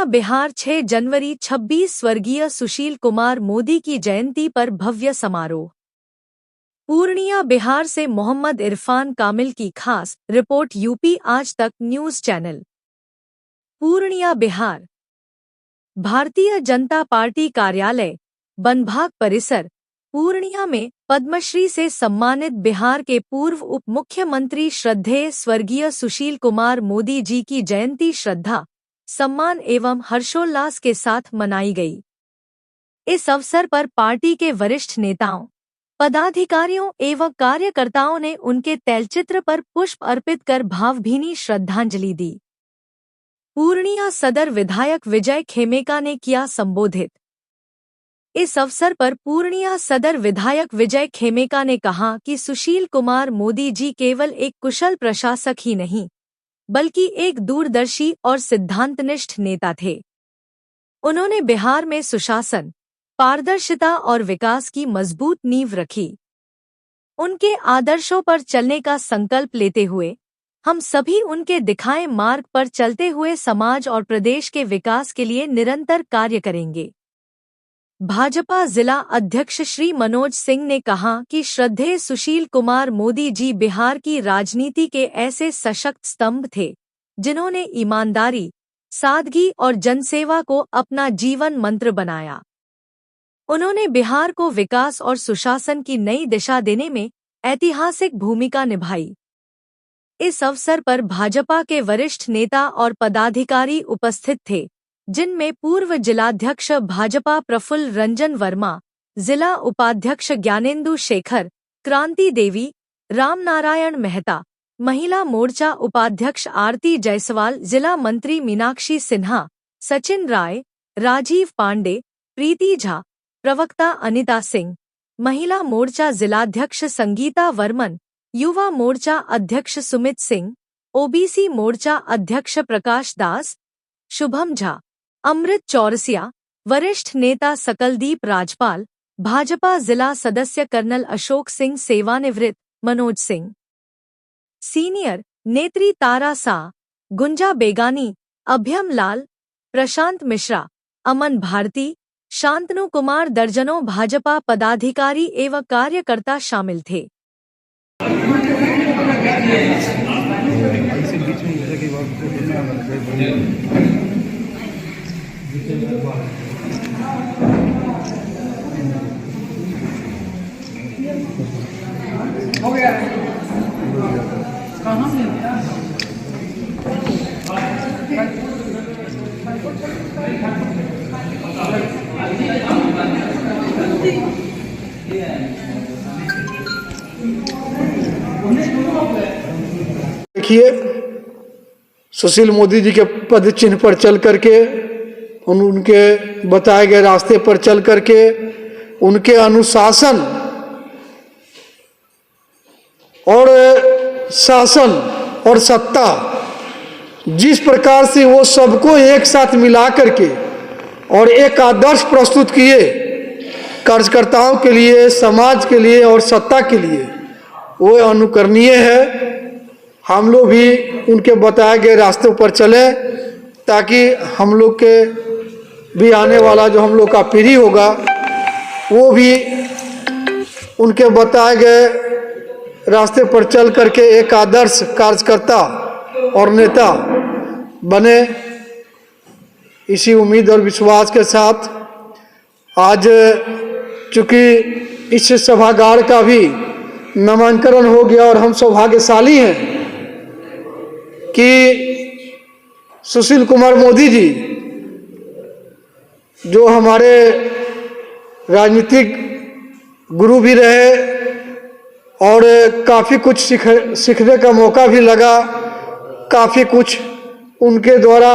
बिहार 6 जनवरी 26 स्वर्गीय सुशील कुमार मोदी की जयंती पर भव्य समारोह। पूर्णिया बिहार से मोहम्मद इरफान कामिल की खास रिपोर्ट यूपी आज तक news channel. Purnia Bihar. Bharatiya Janata party कार्यालय बनभाग परिसर पूर्णिया में पद्मश्री से सम्मानित बिहार के पूर्व उप मुख्यमंत्री श्रद्धेय स्वर्गीय सुशील कुमार मोदी जी की जयंती श्रद्धा, सम्मान एवं हर्षोल्लास के साथ मनाई गई। इस अवसर पर पार्टी के वरिष्ठ नेताओं, पदाधिकारियों एवं कार्यकर्ताओं ने उनके तैलचित्र पर पुष्प अर्पित कर भावभीनी श्रद्धांजलि दी। पूर्णिया सदर विधायक विजय खेमेका ने किया संबोधित। इस अवसर पर पूर्णिया सदर विधायक विजय खेमेका ने कहा कि सुशील कुमार मोदी जी केवल एक कुशल प्रशासक ही नहीं, बल्कि एक दूरदर्शी और सिद्धांतनिष्ठ नेता थे। उन्होंने बिहार में सुशासन, पारदर्शिता और विकास की मजबूत नींव रखी। उनके आदर्शों पर चलने का संकल्प लेते हुए हम सभी उनके दिखाए मार्ग पर चलते हुए समाज और प्रदेश के विकास के लिए निरंतर कार्य करेंगे। भाजपा जिला अध्यक्ष श्री मनोज सिंह ने कहा कि श्रद्धेय सुशील कुमार मोदी जी बिहार की राजनीति के ऐसे सशक्त स्तंभ थे, जिन्होंने ईमानदारी, सादगी और जनसेवा को अपना जीवन मंत्र बनाया। उन्होंने बिहार को विकास और सुशासन की नई दिशा देने में ऐतिहासिक भूमिका निभाई। इस अवसर पर भाजपा के वरिष्ठ नेता और पदाधिकारी उपस्थित थे, जिनमें पूर्व जिलाध्यक्ष भाजपा प्रफुल्ल रंजन वर्मा, जिला उपाध्यक्ष ज्ञानेंदु शेखर, क्रांति देवी, रामनारायण मेहता, महिला मोर्चा उपाध्यक्ष आरती जायसवाल, जिला मंत्री मीनाक्षी सिन्हा, सचिन राय, राजीव पांडे, प्रीति झा, प्रवक्ता अनिता सिंह, महिला मोर्चा जिलाध्यक्ष संगीता वर्मन, युवा मोर्चा अध्यक्ष सुमित सिंह, ओबीसी मोर्चा अध्यक्ष प्रकाश दास, शुभम झा, अमृत चौरसिया, वरिष्ठ नेता सकलदीप राजपाल, भाजपा जिला सदस्य कर्नल अशोक सिंह, सेवानिवृत्त मनोज सिंह, सीनियर नेत्री तारा सा, गुंजा बेगानी, अभ्यम लाल, प्रशांत मिश्रा, अमन भारती, शांतनु कुमार, दर्जनों भाजपा पदाधिकारी एवं कार्यकर्ता शामिल थे। हो गया कहाँ से देखिए, सुशील मोदी जी के पद चिन्ह पर चल करके, उनके बताए गए रास्ते पर चल करके, उनके अनुशासन और शासन और सत्ता, जिस प्रकार से वो सबको एक साथ मिला करके और एक आदर्श प्रस्तुत किए कार्यकर्ताओं के लिए, समाज के लिए और सत्ता के लिए, वो अनुकरणीय है। हम लोग भी उनके बताए गए रास्तों पर चलें, ताकि हम लोग के भी आने वाला जो हम लोग का पीढ़ी होगा, वो भी उनके बताए गए रास्ते पर चल करके एक आदर्श कार्यकर्ता और नेता बने। इसी उम्मीद और विश्वास के साथ आज चूँकि इस सभागार का भी नामांकन हो गया और हम सौभाग्यशाली हैं कि सुशील कुमार मोदी जी, जो हमारे राजनीतिक गुरु भी रहे और काफ़ी कुछ सीखने का मौका भी लगा, काफ़ी कुछ उनके द्वारा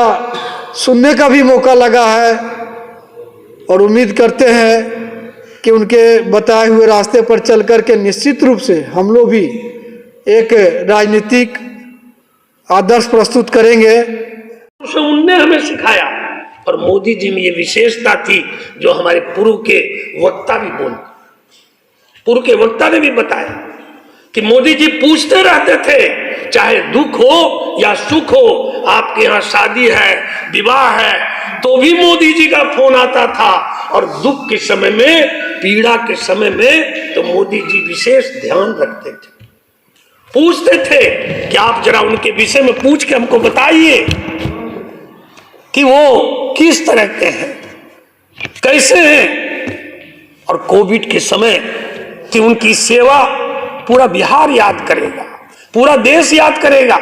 सुनने का भी मौका लगा है, और उम्मीद करते हैं कि उनके बताए हुए रास्ते पर चल कर के निश्चित रूप से हम लोग भी एक राजनीतिक आदर्श प्रस्तुत करेंगे। उनने हमें सिखाया, और मोदी जी में ये विशेषता थी जो हमारे पूर्व के वक्ता भी पूर्व के वक्ता ने भी बताया कि मोदी जी पूछते रहते थे चाहे दुख हो या सुख हो, आपके यहाँ शादी है, विवाह है, तो भी मोदी जी का फोन आता था। और दुख के समय में, पीड़ा के समय में तो मोदी जी विशेष ध्यान रखते थे, पूछते थे कि आप जरा उनके विषय में पूछ के हमको बताइए कि वो किस तरह के हैं, कैसे हैं। और कोविड के समय कि उनकी सेवा पूरा बिहार याद करेगा, पूरा देश याद करेगा।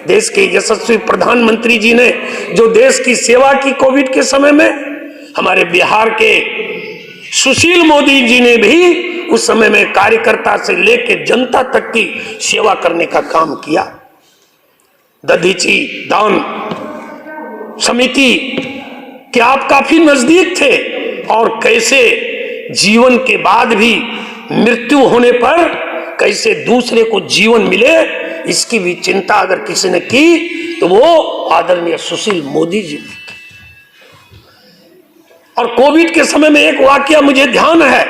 देश के यशस्वी प्रधानमंत्री जी ने जो देश की सेवा की कोविड के समय में, हमारे बिहार के सुशील मोदी जी ने भी उस समय में कार्यकर्ता से लेकर जनता तक की सेवा करने का काम किया। दधीची दान समिति के आप काफी नजदीक थे, और कैसे जीवन के बाद भी मृत्यु होने पर कैसे दूसरे को जीवन मिले, इसकी भी चिंता अगर किसी ने की तो वो आदरणीय सुशील मोदी जी ने। और कोविड के समय में एक वाकया मुझे ध्यान है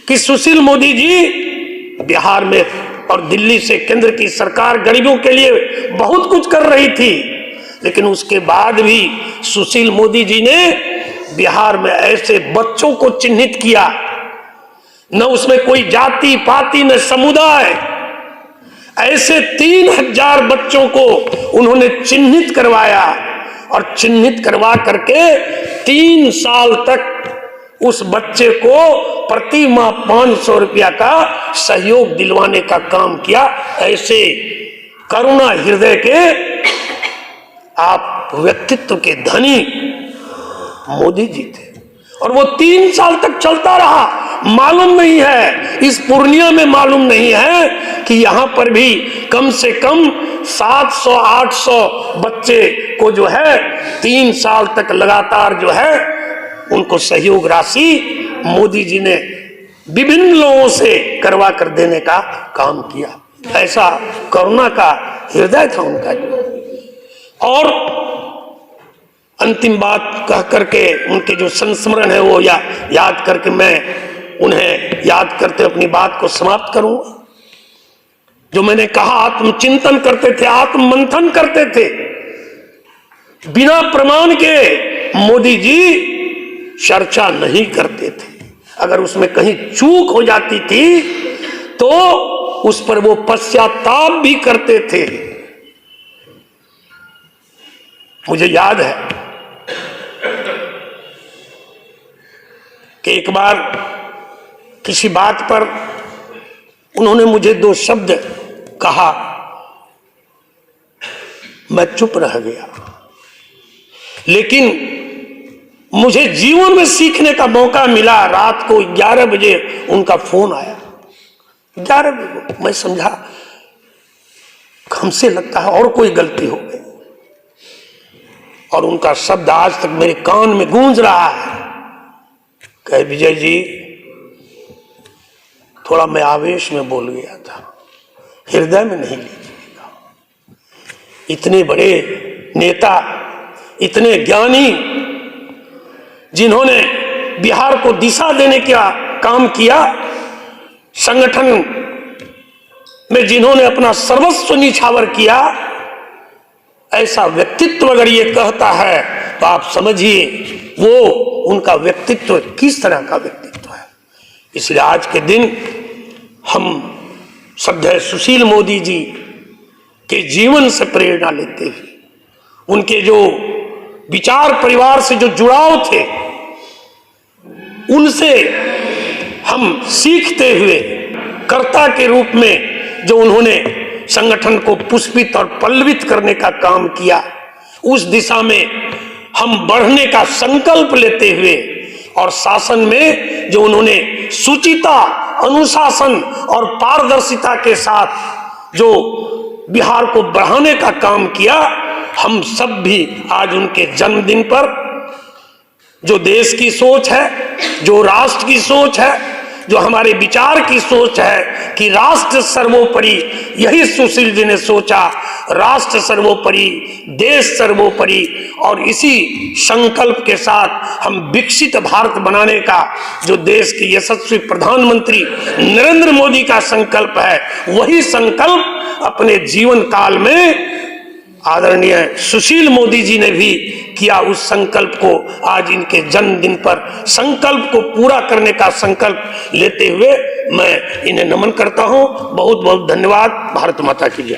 कि सुशील मोदी जी बिहार में और दिल्ली से केंद्र की सरकार गरीबों के लिए बहुत कुछ कर रही थी, लेकिन उसके बाद भी सुशील मोदी जी ने बिहार में ऐसे बच्चों को चिन्हित किया, न उसमें कोई जाति पाति न समुदाय, ऐसे 3000 बच्चों को उन्होंने चिन्हित करवाया। और चिन्हित करवा करके 3 साल तक उस बच्चे को प्रति माह 500 रुपया का सहयोग दिलवाने का काम किया। ऐसे करुणा हृदय के आप व्यक्तित्व के धनी मोदी जी थे, और वो 3 साल तक चलता रहा। मालूम नहीं है, इस पूर्णिया में मालूम नहीं है कि यहां पर भी कम से कम 700-800 बच्चे को जो है 3 साल तक लगातार जो है उनको सहयोग राशि मोदी जी ने विभिन्न लोगों से करवा कर देने का काम किया। ऐसा करुणा का हृदय था उनका। और अंतिम बात कह करके उनके जो संस्मरण है वो याद करके मैं उन्हें याद करते अपनी बात को समाप्त करूंगा। जो मैंने कहा, आत्मचिंतन करते थे, आत्ममंथन करते थे, बिना प्रमाण के मोदी जी चर्चा नहीं करते थे। अगर उसमें कहीं चूक हो जाती थी तो उस पर वो पश्चाताप भी करते थे। मुझे याद है कि एक बार किसी बात पर उन्होंने मुझे 2 शब्द कहा, मैं चुप रह गया, लेकिन मुझे जीवन में सीखने का मौका मिला। रात को 11 बजे उनका फोन आया, 11 बजे। मैं समझा हमसे लगता है और कोई गलती हो गई, और उनका शब्द आज तक मेरे कान में गूंज रहा है। कहे, विजय जी थोड़ा मैं आवेश में बोल गया था, हृदय में नहीं लीजिएगा। इतने बड़े नेता, इतने ज्ञानी, जिन्होंने बिहार को दिशा देने का काम किया, संगठन में जिन्होंने अपना सर्वस्व निछावर किया, ऐसा व्यक्तित्व अगर ये कहता है तो आप समझिए वो उनका व्यक्तित्व किस तरह का व्यक्तित्व है। इसलिए आज के दिन हम श्रद्धेय सुशील मोदी जी के जीवन से प्रेरणा लेते हुए, उनके जो विचार परिवार से जो जुड़ाव थे, उनसे हम सीखते हुए कर्ता के रूप में जो उन्होंने संगठन को पुष्पित और पल्लवित करने का काम किया, उस दिशा में हम बढ़ने का संकल्प लेते हुए, और शासन में जो उन्होंने सुचिता, अनुशासन और पारदर्शिता के साथ जो बिहार को बढ़ाने का काम किया, हम सब भी आज उनके जन्मदिन पर जो देश की सोच है, जो राष्ट्र की सोच है, जो हमारे विचार की सोच है कि राष्ट्र सर्वोपरि, यही सुशील जी ने सोचा, राष्ट्र सर्वोपरि, देश सर्वोपरि, और इसी संकल्प के साथ हम विकसित भारत बनाने का जो देश के यशस्वी प्रधानमंत्री नरेंद्र मोदी का संकल्प है, वही संकल्प अपने जीवन काल में आदरणीय सुशील मोदी जी ने भी किया उस संकल्प को आज इनके जन्मदिन पर संकल्प को पूरा करने का संकल्प लेते हुए मैं इन्हें नमन करता हूं। बहुत बहुत धन्यवाद। भारत माता की जय।